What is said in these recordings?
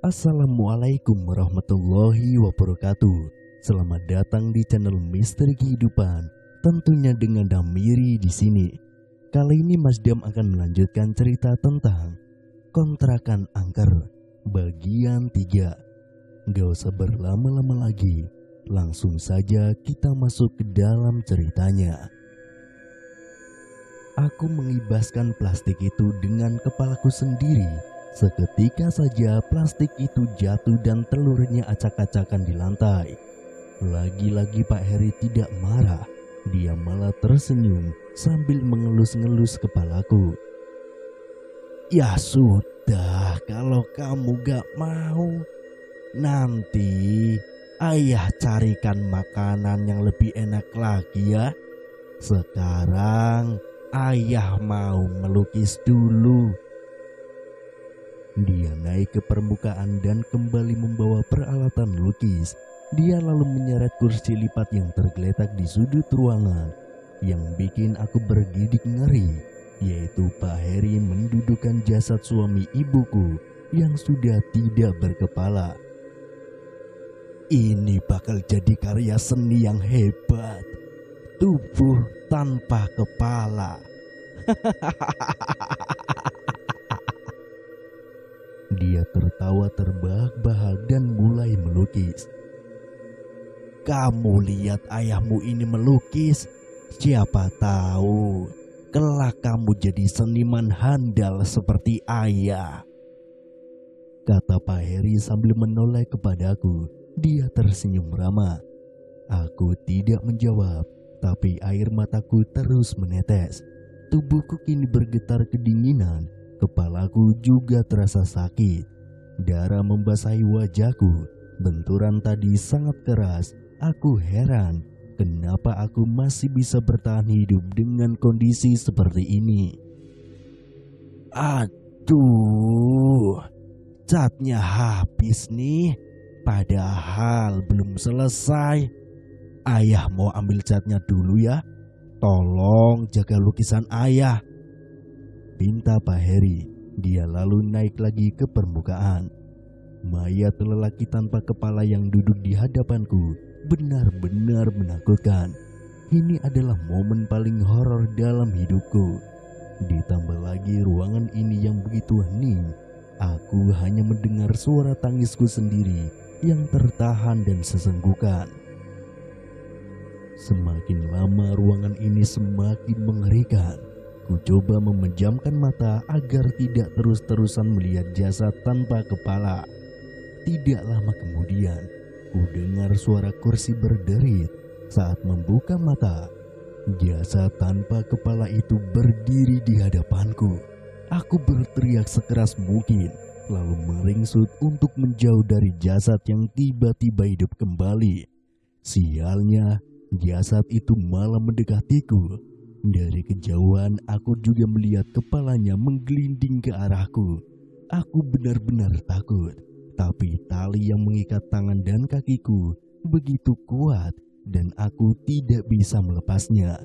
Assalamualaikum warahmatullahi wabarakatuh. Selamat datang di channel Misteri Kehidupan. Tentunya dengan Damiri di sini. Kali ini Mas Dam akan melanjutkan cerita tentang kontrakan angker bagian 3. Gak usah berlama-lama lagi, langsung saja kita masuk ke dalam ceritanya. Aku mengibaskan plastik itu dengan kepalaku sendiri. Seketika saja plastik itu jatuh dan telurnya acak-acakan di lantai. Lagi-lagi Pak Heri tidak marah. Dia malah tersenyum sambil mengelus-ngelus kepalaku. Ya sudah, kalau kamu gak mau, nanti ayah carikan makanan yang lebih enak lagi ya. Sekarang ayah mau melukis dulu. Dia naik ke permukaan dan kembali membawa peralatan lukis. Dia lalu menyeret kursi lipat yang tergeletak di sudut ruangan. Yang bikin aku bergidik ngeri, yaitu Pak Heri mendudukkan jasad suami ibuku yang sudah tidak berkepala. Ini bakal jadi karya seni yang hebat. Tubuh tanpa kepala. Dia tertawa terbahak-bahak dan mulai melukis. Kamu lihat ayahmu ini melukis, siapa tahu kelak kamu jadi seniman handal seperti ayah, kata Pak Heri sambil menoleh kepadaku. Dia tersenyum ramah. Aku tidak menjawab, tapi air mataku terus menetes. Tubuhku kini bergetar kedinginan. Kepalaku juga terasa sakit. Darah membasahi wajahku. Benturan tadi sangat keras. Aku heran kenapa aku masih bisa bertahan hidup dengan kondisi seperti ini. Aduh, catnya habis nih. Padahal belum selesai. Ayah mau ambil catnya dulu ya. Tolong jaga lukisan ayah, pinta Pak Heri. Dia lalu naik lagi ke permukaan. Mayat lelaki tanpa kepala yang duduk di hadapanku benar-benar menakutkan. Ini adalah momen paling horor dalam hidupku. Ditambah lagi ruangan ini yang begitu hening. Aku hanya mendengar suara tangisku sendiri yang tertahan dan sesenggukan. Semakin lama ruangan ini semakin mengerikan. Ku coba memejamkan mata agar tidak terus-terusan melihat jasad tanpa kepala. Tidak lama kemudian, ku dengar suara kursi berderit. Saat membuka mata, jasad tanpa kepala itu berdiri di hadapanku. Aku berteriak sekeras mungkin, lalu meringsut untuk menjauh dari jasad yang tiba-tiba hidup kembali. Sialnya, jasad itu malah mendekatiku. Dari kejauhan aku juga melihat kepalanya menggelinding ke arahku. Aku benar-benar takut, tapi tali yang mengikat tangan dan kakiku begitu kuat dan aku tidak bisa melepasnya.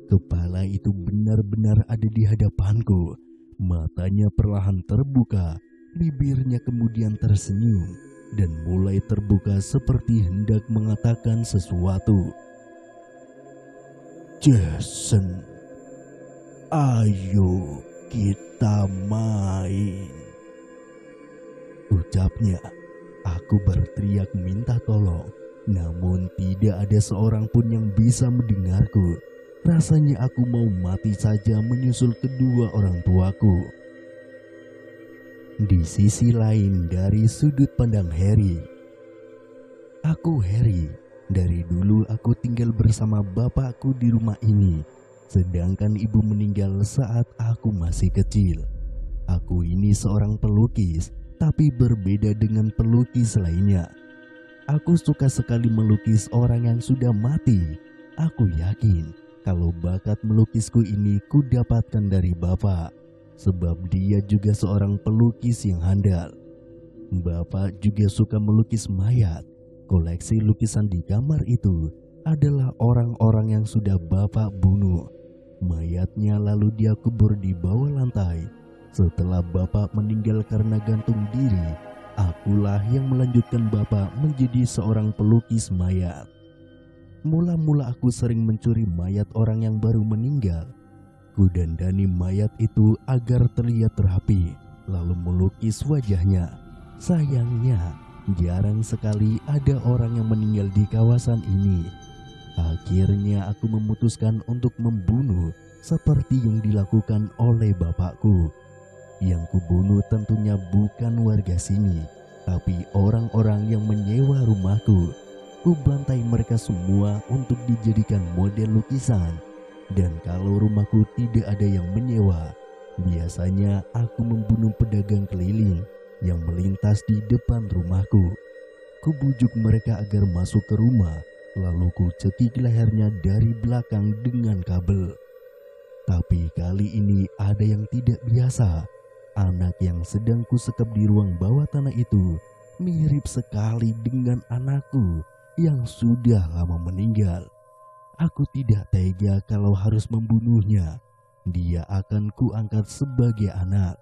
Kepala itu benar-benar ada di hadapanku. Matanya perlahan terbuka, bibirnya kemudian tersenyum dan mulai terbuka seperti hendak mengatakan sesuatu. Jason, ayo kita main, ucapnya. Aku berteriak minta tolong, namun tidak ada seorang pun yang bisa mendengarku. Rasanya aku mau mati saja menyusul kedua orang tuaku. Di sisi lain dari sudut pandang Heri. Aku Heri. Dari dulu aku tinggal bersama bapakku di rumah ini, sedangkan ibu meninggal saat aku masih kecil. Aku ini seorang pelukis, tapi berbeda dengan pelukis lainnya. Aku suka sekali melukis orang yang sudah mati. Aku yakin kalau bakat melukisku ini ku dapatkan dari bapak, sebab dia juga seorang pelukis yang handal. Bapak juga suka melukis mayat. Koleksi lukisan di kamar itu adalah orang-orang yang sudah bapak bunuh. Mayatnya lalu dia kubur di bawah lantai. Setelah bapak meninggal karena gantung diri, akulah yang melanjutkan bapak menjadi seorang pelukis mayat. Mula-mula aku sering mencuri mayat orang yang baru meninggal. Ku dandani mayat itu agar terlihat rapi, lalu melukis wajahnya. Sayangnya, jarang sekali ada orang yang meninggal di kawasan ini. Akhirnya aku memutuskan untuk membunuh seperti yang dilakukan oleh bapakku. Yang kubunuh tentunya bukan warga sini, tapi orang-orang yang menyewa rumahku. Ku bantai mereka semua untuk dijadikan model lukisan. Dan kalau rumahku tidak ada yang menyewa, biasanya aku membunuh pedagang keliling yang melintas di depan rumahku. Ku bujuk mereka agar masuk ke rumah, lalu ku cekik lehernya dari belakang dengan kabel. Tapi kali ini ada yang tidak biasa. Anak yang sedang kusekap di ruang bawah tanah itu mirip sekali dengan anakku yang sudah lama meninggal. Aku tidak tega kalau harus membunuhnya. Dia akan kuangkat sebagai anak.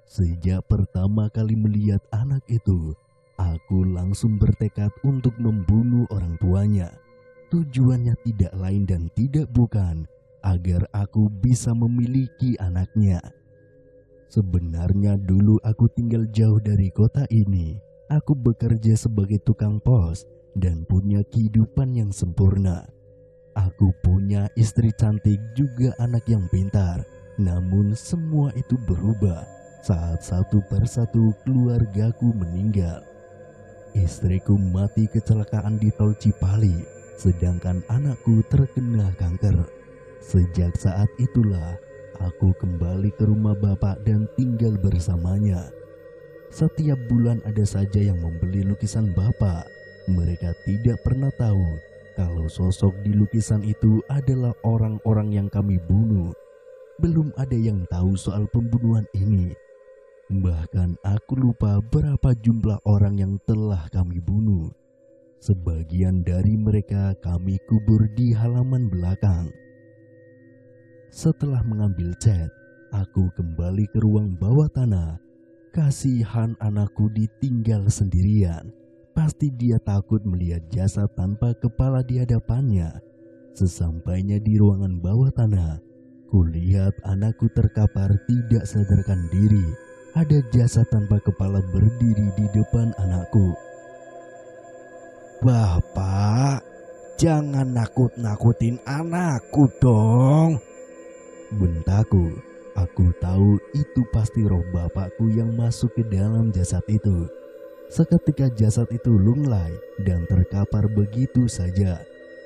Sejak pertama kali melihat anak itu, aku langsung bertekad untuk membunuh orang tuanya. Tujuannya tidak lain dan tidak bukan agar aku bisa memiliki anaknya. Sebenarnya dulu aku tinggal jauh dari kota ini. Aku bekerja sebagai tukang pos dan punya kehidupan yang sempurna. Aku punya istri cantik juga anak yang pintar. Namun semua itu berubah saat satu persatu keluargaku meninggal. Istriku mati kecelakaan di tol Cipali, sedangkan anakku terkena kanker. Sejak saat itulah aku kembali ke rumah bapak dan tinggal bersamanya. Setiap bulan ada saja yang membeli lukisan bapak. Mereka tidak pernah tahu kalau sosok di lukisan itu adalah orang-orang yang kami bunuh. Belum ada yang tahu soal pembunuhan ini. Bahkan aku lupa berapa jumlah orang yang telah kami bunuh. Sebagian dari mereka kami kubur di halaman belakang. Setelah mengambil cat, aku kembali ke ruang bawah tanah. Kasihan anakku ditinggal sendirian. Pasti dia takut melihat jasad tanpa kepala di hadapannya. Sesampainya di ruangan bawah tanah, kulihat anakku terkapar tidak sadarkan diri. Ada jasad tanpa kepala berdiri di depan anakku. "Bapak, jangan nakut-nakutin anakku dong," bentakku. Aku tahu itu pasti roh bapakku yang masuk ke dalam jasad itu. Seketika jasad itu lunglai dan terkapar begitu saja.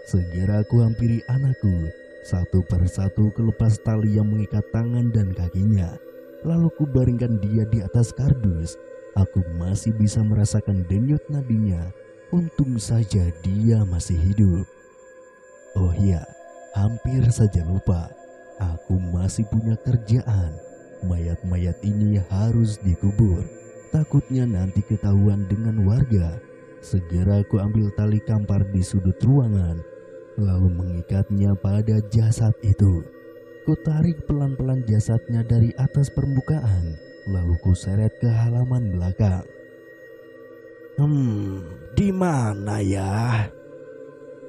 Segera aku hampiri anakku. Satu persatu kelepas tali yang mengikat tangan dan kakinya. Lalu kubaringkan dia di atas kardus. Aku masih bisa merasakan denyut nadinya. Untung saja dia masih hidup. Oh iya, hampir saja lupa. Aku masih punya kerjaan. Mayat-mayat ini harus dikubur. Takutnya nanti ketahuan dengan warga. Segera aku ambil tali kampar di sudut ruangan, lalu mengikatnya pada jasad itu. Ku tarik pelan-pelan jasadnya dari atas permukaan, lalu ku seret ke halaman belakang. Di mana ya?"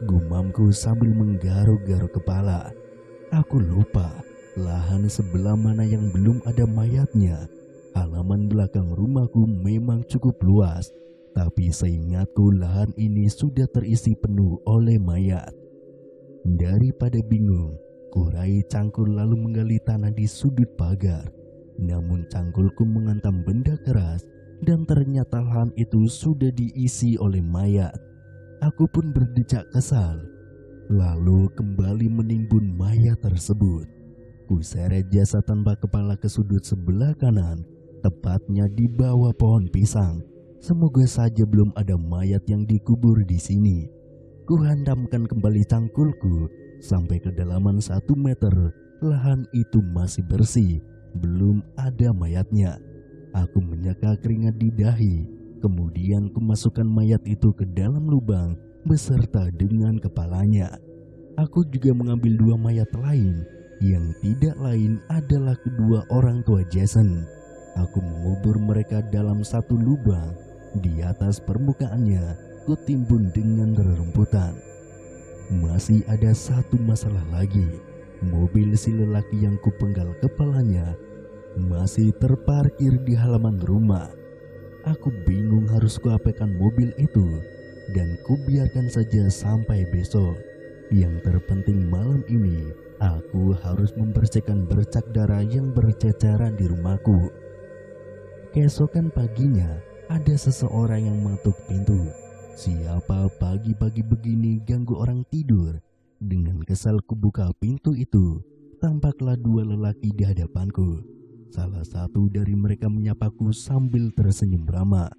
Gumamku sambil menggaruk-garuk kepala. Aku lupa lahan sebelah mana yang belum ada mayatnya. Halaman belakang rumahku memang cukup luas, tapi seingatku lahan ini sudah terisi penuh oleh mayat. Daripada bingung, kurai cangkul lalu menggali tanah di sudut pagar. Namun cangkulku menghantam benda keras dan ternyata lahan itu sudah diisi oleh mayat. Aku pun berdecak kesal. Lalu kembali menimbun mayat tersebut. Kuseret jasad tanpa kepala ke sudut sebelah kanan, tepatnya di bawah pohon pisang. Semoga saja belum ada mayat yang dikubur di sini. Kuhantamkan kembali cangkulku sampai kedalaman 1 meter. Lahan itu masih bersih, belum ada mayatnya. Aku menyeka keringat di dahi. Kemudian kumasukkan mayat itu ke dalam lubang beserta dengan kepalanya. Aku juga mengambil 2 mayat lain yang tidak lain adalah kedua orang tua Jason. Aku mengubur mereka dalam satu lubang. Di atas permukaannya kutimbun dengan rerumputan. Masih ada satu masalah lagi. Mobil si lelaki yang kupenggal kepalanya masih terparkir di halaman rumah. Aku bingung harus kuapakan mobil itu dan kubiarkan saja sampai besok. Yang terpenting malam ini aku harus membersihkan bercak darah yang berceceran di rumahku. Keesokan paginya ada seseorang yang mengetuk pintu. Siapa pagi-pagi begini ganggu orang tidur? Dengan kesal kubuka pintu itu, tampaklah dua lelaki di hadapanku. Salah satu dari mereka menyapaku sambil tersenyum ramah.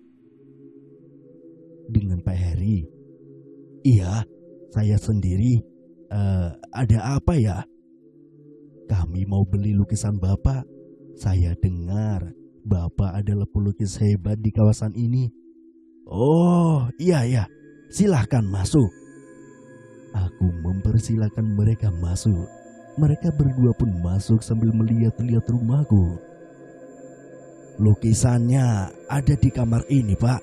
"Dengan Pak Heri?" Iya, saya sendiri. Ada apa ya? "Kami mau beli lukisan Bapak. Saya dengar Bapak adalah pelukis hebat di kawasan ini." Oh, iya. Silahkan masuk. Aku mempersilahkan mereka masuk. Mereka berdua pun masuk sambil melihat-lihat rumahku. "Lukisannya ada di kamar ini, Pak,"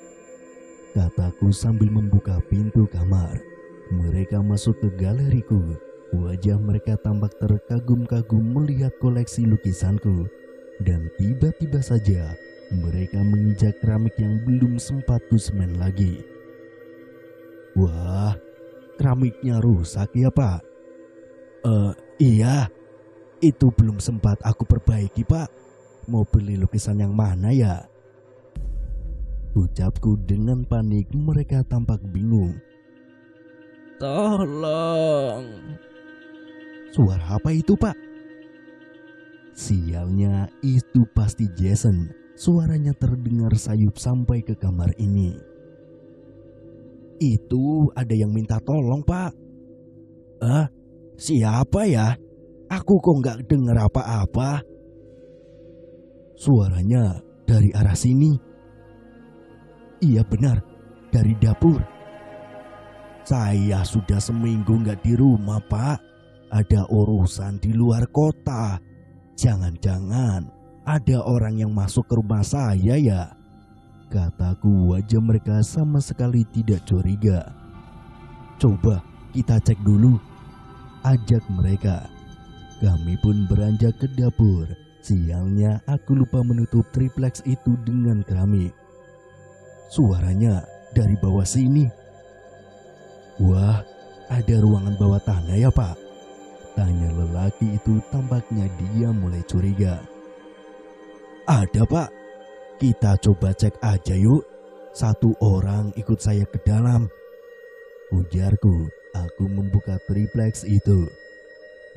kataku sambil membuka pintu kamar. Mereka masuk ke galeriku. Wajah mereka tampak terkagum-kagum melihat koleksi lukisanku. Dan tiba-tiba saja mereka menginjak keramik yang belum sempat kusemen lagi. "Wah, keramiknya rusak ya, Pak?" Iya, itu belum sempat aku perbaiki, Pak. Mau beli lukisan yang mana ya?" Ucapku dengan panik. Mereka tampak bingung. "Tolong." "Suara apa itu, Pak?" Sialnya, itu pasti Jason. Suaranya terdengar sayup sampai ke kamar ini. "Itu ada yang minta tolong, Pak." Siapa ya? Aku kok nggak dengar apa-apa." "Suaranya dari arah sini." "Iya benar, dari dapur." "Saya sudah seminggu nggak di rumah, Pak. Ada urusan di luar kota. Jangan-jangan ada orang yang masuk ke rumah saya ya?" Kataku. Wajah mereka sama sekali tidak curiga. "Coba kita cek dulu," ajak mereka. Kami pun beranjak ke dapur. Sialnya, aku lupa menutup triplex itu dengan keramik. "Suaranya dari bawah sini." "Wah, ada ruangan bawah tanah ya, Pak?" tanya lelaki itu. Tampaknya dia mulai curiga. "Ada, Pak. Kita coba cek aja yuk. Satu orang ikut saya ke dalam," ujarku. Aku membuka triplex itu.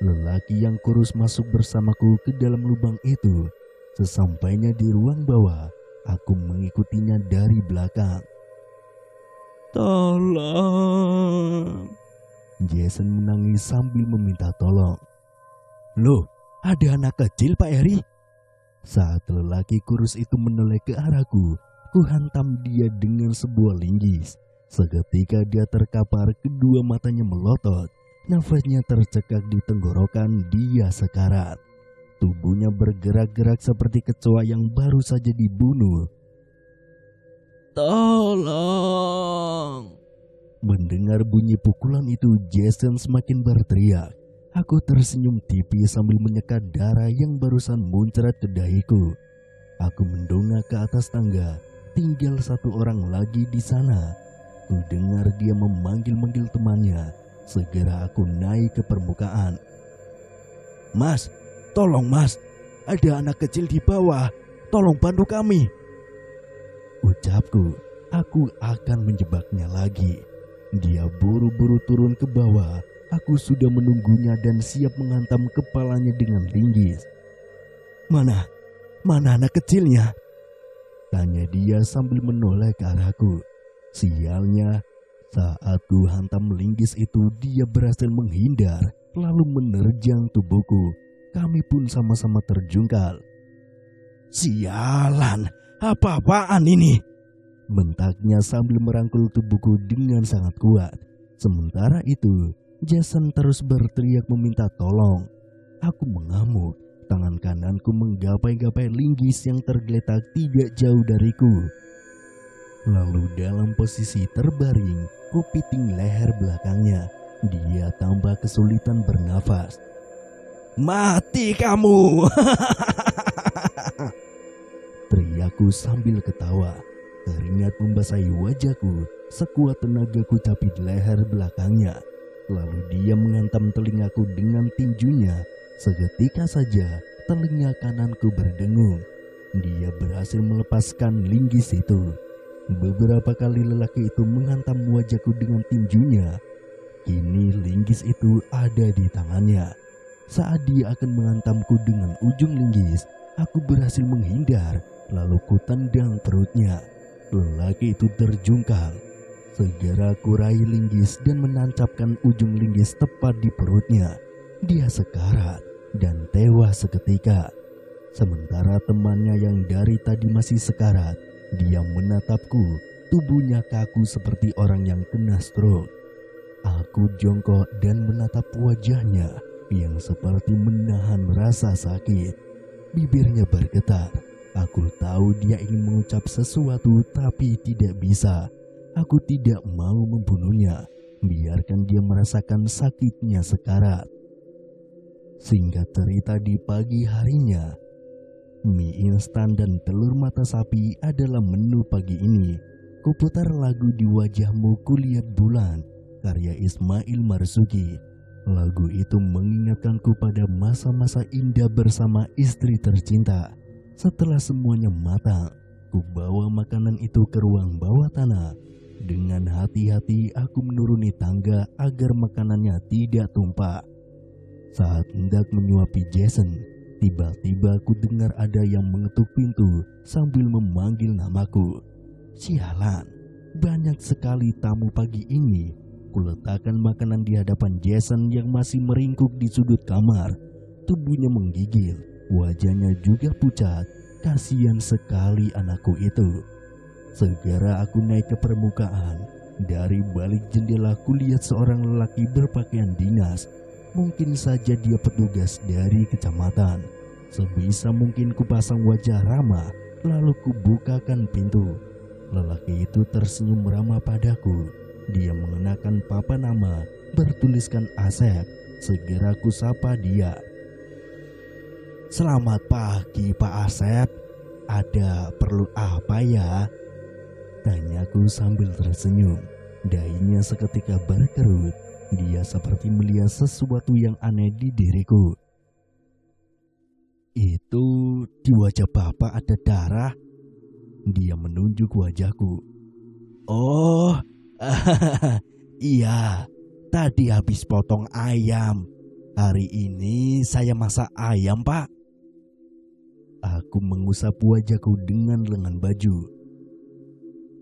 Lelaki yang kurus masuk bersamaku ke dalam lubang itu. Sesampainya di ruang bawah, aku mengikutinya dari belakang. "Tolong!" Jason menangis sambil meminta tolong. "Loh, ada anak kecil, Pak Heri?" Saat lelaki kurus itu menoleh ke arahku, ku hantam dia dengan sebuah linggis. Seketika dia terkapar, kedua matanya melotot, nafasnya tercekak di tenggorokan, dia sekarat. Tubuhnya bergerak-gerak seperti kecoa yang baru saja dibunuh. "Tolong!" Mendengar bunyi pukulan itu, Jason semakin berteriak. Aku tersenyum tipis sambil menyekat darah yang barusan muncrat ke dahiku. Aku mendongak ke atas tangga. Tinggal satu orang lagi di sana. Ku dengar dia memanggil-manggil temannya. Segera aku naik ke permukaan. "Mas, tolong Mas. Ada anak kecil di bawah. Tolong bantu kami." Ucapku. Aku akan menjebaknya lagi. Dia buru-buru turun ke bawah. Aku sudah menunggunya dan siap menghantam kepalanya dengan linggis. Mana anak kecilnya?" tanya dia sambil menoleh ke arahku. Sialnya, saat ku hantam linggis itu, dia berhasil menghindar lalu menerjang tubuhku. Kami pun sama-sama terjungkal. "Sialan, apa-apaan ini?" bentaknya sambil merangkul tubuhku dengan sangat kuat. Sementara itu, Jason terus berteriak meminta tolong. Aku mengamuk. Tangan kananku menggapai-gapai linggis yang tergeletak tidak jauh dariku. Lalu dalam posisi terbaring, kupiting leher belakangnya. Dia tambah kesulitan bernafas. Mati kamu! Teriakku sambil ketawa. Keringat membasahi wajahku. Sekuat tenagaku capit leher belakangnya. Lalu dia menghantam telingaku dengan tinjunya. Seketika saja telinga kananku berdengung. Dia berhasil melepaskan linggis itu. Beberapa kali lelaki itu menghantam wajahku dengan tinjunya. Kini linggis itu ada di tangannya. Saat dia akan menghantamku dengan ujung linggis, aku berhasil menghindar. Lalu kutendang perutnya. Lelaki itu terjungkal. Segera aku raih linggis dan menancapkan ujung linggis tepat di perutnya. Dia sekarat dan tewas seketika. Sementara temannya yang dari tadi masih sekarat, dia menatapku. Tubuhnya kaku seperti orang yang kena stroke. Aku jongkok dan menatap wajahnya yang seperti menahan rasa sakit. Bibirnya bergetar. Aku tahu dia ingin mengucap sesuatu tapi tidak bisa. Aku tidak mau membunuhnya. Biarkan dia merasakan sakitnya sekarat. Singkat cerita, di pagi harinya, mie instan dan telur mata sapi adalah menu pagi ini. Kuputar lagu Di Wajahmu Kulihat Bulan karya Ismail Marzuki. Lagu itu mengingatkanku pada masa-masa indah bersama istri tercinta. Setelah semuanya matang, ku bawa makanan itu ke ruang bawah tanah. Dengan hati-hati aku menuruni tangga agar makanannya tidak tumpah. Saat hendak menyuapi Jason, tiba-tiba ku dengar ada yang mengetuk pintu sambil memanggil namaku. Sialan, banyak sekali tamu pagi ini. Kuletakkan makanan di hadapan Jason yang masih meringkuk di sudut kamar. Tubuhnya menggigil, wajahnya juga pucat. Kasihan sekali anakku itu. Segera aku naik ke permukaan. Dari balik jendela kulihat seorang lelaki berpakaian dinas. Mungkin saja dia petugas dari kecamatan. Sebisa mungkin kupasang wajah ramah, lalu kubukakan pintu. Lelaki itu tersenyum ramah padaku. Dia mengenakan papan nama bertuliskan Asep. Segera kusapa dia. Selamat pagi Pak Asep. Ada perlu apa ya? Tanyaku sambil tersenyum. Dahinya seketika berkerut. Dia seperti melihat sesuatu yang aneh di diriku. Itu di wajah Bapak ada darah. Dia menunjuk wajahku. Oh, iya. Tadi habis potong ayam. Hari ini saya masak ayam, Pak. Aku mengusap wajahku dengan lengan baju.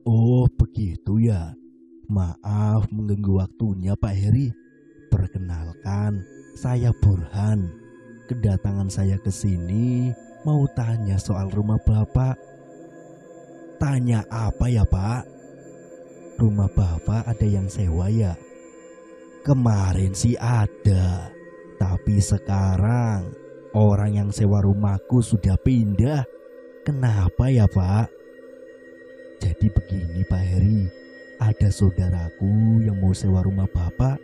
Oh, begitu ya. Maaf mengganggu waktunya Pak Heri. Perkenalkan, saya Burhan. Kedatangan saya ke sini mau tanya soal rumah Bapak. Tanya apa ya Pak? Rumah Bapak ada yang sewa ya? Kemarin sih ada. Tapi sekarang orang yang sewa rumahku sudah pindah. Kenapa ya Pak? Jadi begini Pak Heri. Ada saudaraku yang mau sewa rumah Bapak.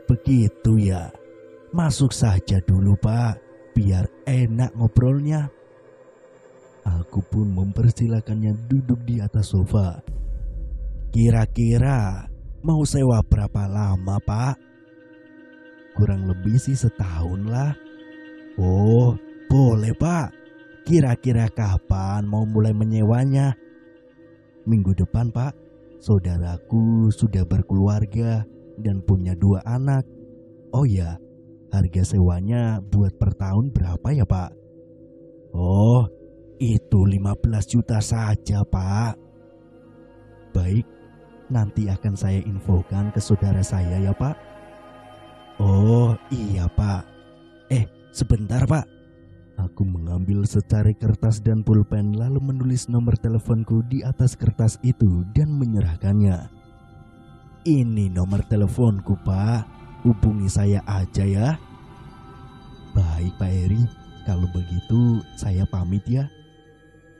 Begitu ya. Masuk saja dulu Pak, biar enak ngobrolnya. Aku pun mempersilakannya duduk di atas sofa. Kira-kira mau sewa berapa lama Pak? Kurang lebih sih setahun lah. Oh, boleh Pak. Kira-kira kapan mau mulai menyewanya? Minggu depan Pak. Saudaraku sudah berkeluarga dan punya 2 anak. Oh ya, harga sewanya buat per tahun berapa ya Pak? Oh, itu 15 juta saja Pak. Baik, nanti akan saya infokan ke saudara saya ya Pak. Oh iya Pak. Sebentar Pak. Aku mengambil secari kertas dan pulpen lalu menulis nomor teleponku di atas kertas itu dan menyerahkannya. Ini nomor teleponku Pak. Hubungi saya aja ya. Baik Pak Heri, kalau begitu saya pamit ya,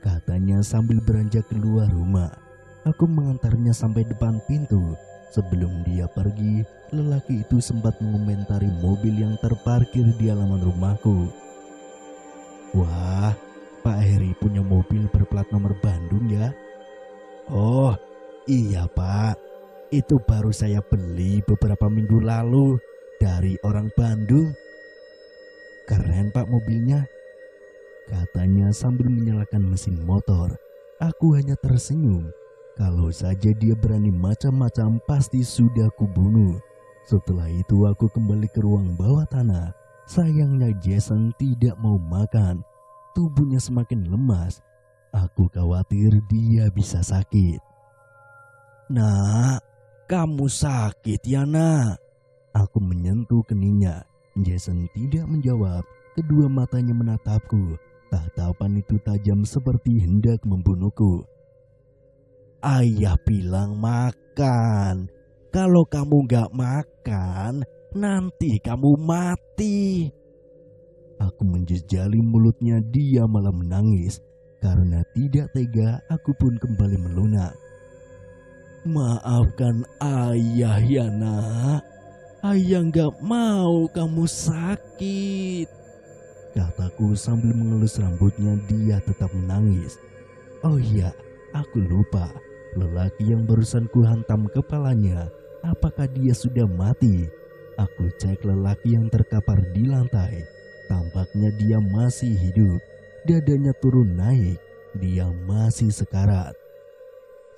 katanya sambil beranjak keluar rumah. Aku mengantarnya sampai depan pintu. Sebelum dia pergi, lelaki itu sempat mengomentari mobil yang terparkir di halaman rumahku. Wah, Pak Heri punya mobil berplat nomor Bandung ya? Oh, iya Pak. Itu baru saya beli beberapa minggu lalu dari orang Bandung. Keren Pak mobilnya, katanya sambil menyalakan mesin motor. Aku hanya tersenyum. Kalau saja dia berani macam-macam pasti sudah kubunuh. Setelah itu aku kembali ke ruang bawah tanah. Sayangnya Jason tidak mau makan. Tubuhnya semakin lemas. Aku khawatir dia bisa sakit. Nak, kamu sakit ya nak? Aku menyentuh keningnya. Jason tidak menjawab. Kedua matanya menatapku. Tatapan itu tajam seperti hendak membunuhku. Ayah bilang makan. Kalau kamu gak makan, nanti kamu mati. Aku menjejali mulutnya, dia malah menangis. Karena tidak tega, aku pun kembali melunak. Maafkan ayah ya nak. Ayah gak mau kamu sakit, kataku sambil mengelus rambutnya. Dia tetap menangis. Oh iya, aku lupa. Lelaki yang barusan kuhantam kepalanya, apakah dia sudah mati? Aku cek lelaki yang terkapar di lantai. Tampaknya dia masih hidup. Dadanya turun naik. Dia masih sekarat.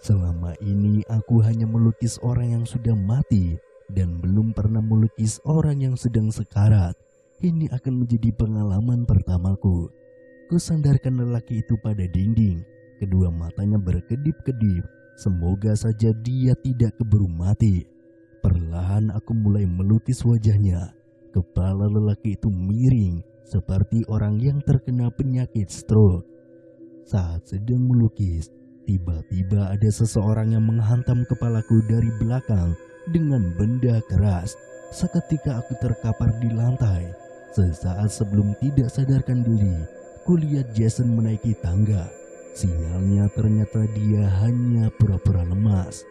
Selama ini aku hanya melukis orang yang sudah mati dan belum pernah melukis orang yang sedang sekarat. Ini akan menjadi pengalaman pertamaku. Kusandarkan lelaki itu pada dinding. Kedua matanya berkedip-kedip. Semoga saja dia tidak keburu mati. Perlahan aku mulai melukis wajahnya. Kepala lelaki itu miring seperti orang yang terkena penyakit stroke. Saat sedang melukis, tiba-tiba ada seseorang yang menghantam kepalaku dari belakang dengan benda keras. Seketika aku terkapar di lantai. Sesaat sebelum tidak sadarkan diri, kulihat Jason menaiki tangga. Sialnya ternyata dia hanya pura-pura lemas.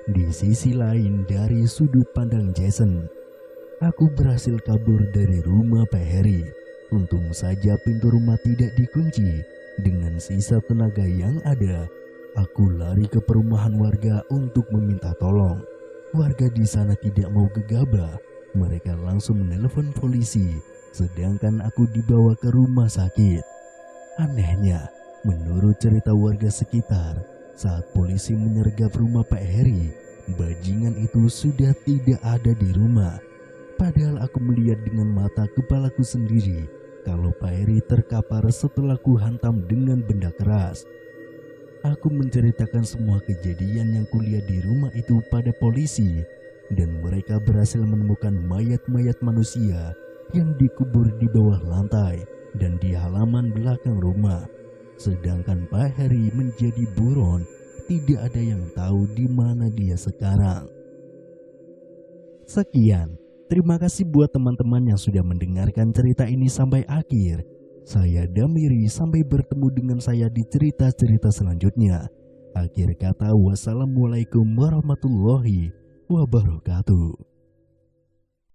Di sisi lain dari sudut pandang Jason, aku berhasil kabur dari rumah Pak Heri. Untung saja pintu rumah tidak dikunci. Dengan sisa tenaga yang ada, aku lari ke perumahan warga untuk meminta tolong. Warga di sana tidak mau gegabah. Mereka langsung menelepon polisi, sedangkan aku dibawa ke rumah sakit. Anehnya, menurut cerita warga sekitar, saat polisi menyergap rumah Pak Heri, bajingan itu sudah tidak ada di rumah. Padahal aku melihat dengan mata kepalaku sendiri kalau Pak Heri terkapar setelah kuhantam dengan benda keras. Aku menceritakan semua kejadian yang kulihat di rumah itu pada polisi, dan mereka berhasil menemukan mayat-mayat manusia yang dikubur di bawah lantai dan di halaman belakang rumah. Sedangkan Pak Heri menjadi buron, tidak ada yang tahu di mana dia sekarang. Sekian, terima kasih buat teman-teman yang sudah mendengarkan cerita ini sampai akhir. Saya Damiri, sampai bertemu dengan saya di cerita-cerita selanjutnya. Akhir kata, wassalamualaikum warahmatullahi wabarakatuh.